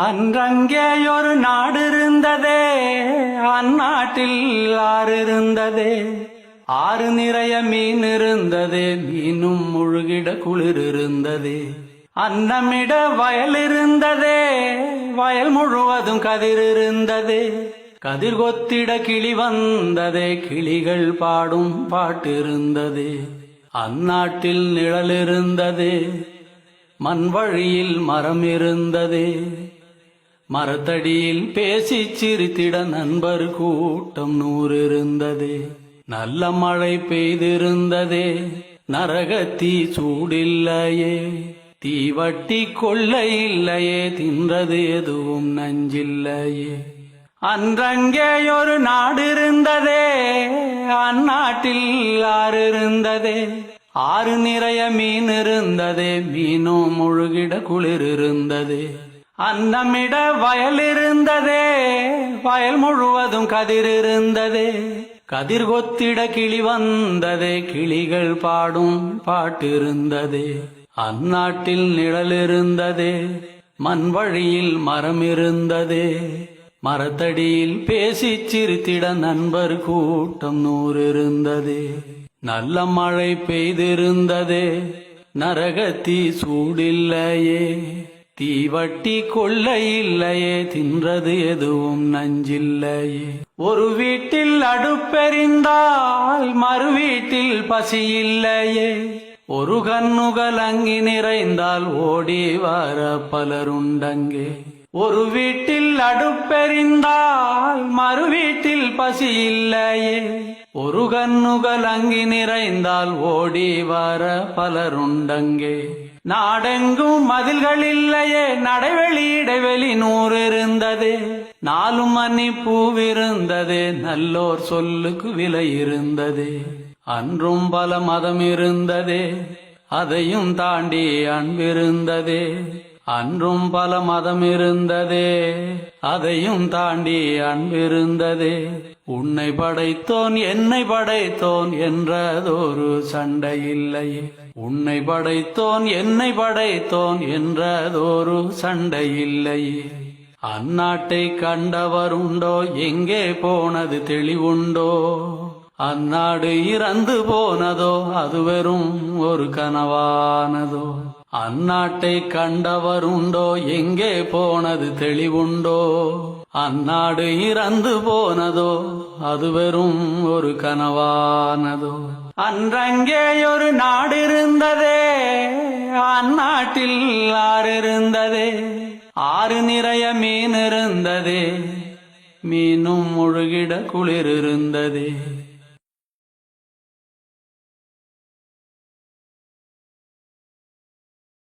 அன்றங்கேயொரு நாடு இருந்ததே, அந்நாட்டில் ஆறு இருந்ததே. ஆறு நிறைய மீன் இருந்ததே, மீனும் முழுகிட குளிர் இருந்ததே. அன்னமிட வயல் இருந்ததே, வயல் முழுவதும் கதிர் இருந்ததே. கதிர் கொத்திட கிளி வந்ததே, கிளிகள் பாடும் பாட்டு இருந்ததே. அந்நாட்டில் நிழல் இருந்ததே, மண் வழியில் மரம் இருந்ததே. மரத்தடியில் பேசி சிரித்திட நண்பர் கூட்டம் 100 இருந்ததே. நல்ல மழை பெய்திருந்ததே, நரகத்தீ சூடில்லையே. தீவட்டி கொள்ளை இல்லையே, தின்றது எதுவும் நஞ்சில்லையே. அன்றங்கேயொரு நாடு இருந்ததே, அந்நாட்டில் ஆறு இருந்ததே. ஆறு நிறைய மீன் இருந்ததே, மீனும் முழுகிட குளிர் இருந்ததே. அன்னமிட வயல் இருந்ததே, வயல் முழுவதும் கதிர் இருந்ததே. கதிர் கொத்திட கிளி வந்ததே, கிளிகள் பாடும் பாட்டு இருந்ததே. அந்நாட்டில் நிழல் இருந்ததே, மண் வழியில் மரம் இருந்ததே. மரத்தடியில் பேசி சிரித்திட நண்பர் கூட்டம் 100 இருந்ததே. நல்ல மழை பெய்திருந்ததே, நரகத்தீ சூடில்லையே. தீவட்டி கொள்ளை இல்லையே, தின்றது எதுவும் நஞ்சில்லையே. ஒரு வீட்டில் அடுப்பெறிந்தால் மறு வீட்டில் பசி இல்லையே. ஒரு கண்ணுகள் அங்கி நிறைந்தால் ஓடி வர பலருண்டங்கே. ஒரு வீட்டில் அடுப்பெறிந்தால் மறு வீட்டில் பசி இல்லையே. ஒரு கண்ணுகள் அங்கி நிறைந்தால் ஓடி வர பலருண்டங்கே. நாடெங்கும் மதில்கள் இல்லையே, நடைவெளி இடைவெளி 100 இருந்ததே. 4 மணி பூவிருந்ததே, நல்லோர் சொல்லுக்கு விலை இருந்ததே. அன்றும் பல மதம் இருந்ததே, அதையும் தாண்டி அன்பிருந்ததே. அன்றும் பல மதம் இருந்ததே, அதையும் தாண்டி அன்பிருந்ததே. உன்னை படைத்தோன் என்னை படைத்தோன் என்றதொரு சண்டை இல்லையே. உன்னை படைத்தோன் என்னை படைத்தோன் என்றதொரு சண்டை இல்லையே. அந்நாட்டை கண்டவருண்டோ, எங்கே போனது தெளிவுண்டோ. அந்நாடு இறந்து போனதோ, அது வெறும் ஒரு கனவானதோ. அந்நாட்டை கண்டவருண்டோ, எங்கே போனது தெளிவுண்டோ. அந்நாடு இறந்து போனதோ, அது வெறும் ஒரு கனவானதோ. அன்றங்கேயொரு நாடு இருந்ததே, அந்நாட்டில் ஆறு இருந்ததே. ஆறு நிறைய மீன் இருந்ததே, மீனும் முழுகிட குளிர் இருந்ததே.